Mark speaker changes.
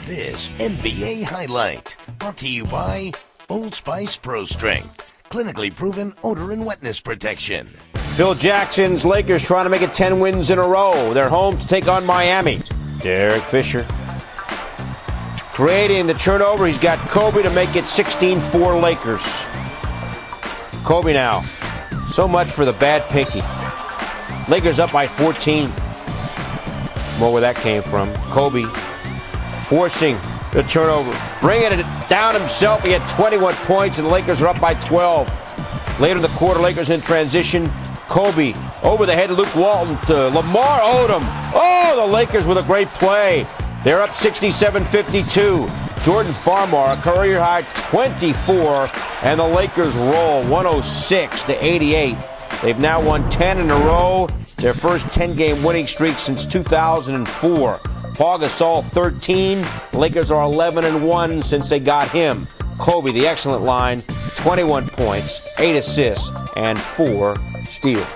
Speaker 1: This NBA highlight brought to you by Old Spice Pro Strength, clinically proven odor and wetness protection.
Speaker 2: Phil Jackson's Lakers trying to make it 10 wins in a row. They're home to take on Miami. Derek Fisher creating the turnover. He's got Kobe to make it 16-4 Lakers. Kobe now. So much for the bad pinky. Lakers up by 14. More where that came from. Kobe forcing the turnover. Bringing it down himself. He had 21 points, and the Lakers are up by 12. Later in the quarter, Lakers in transition. Kobe over the head of Luke Walton to Lamar Odom. Oh, the Lakers with a great play. They're up 67-52. Jordan Farmar, a career high 24, and the Lakers roll 106-88. They've now won 10 in a row. Their first 10-game winning streak since 2004. Paul Gasol 13. Lakers are 11-1 since they got him. Kobe, the excellent line, 21 points, 8 assists, and 4 steals.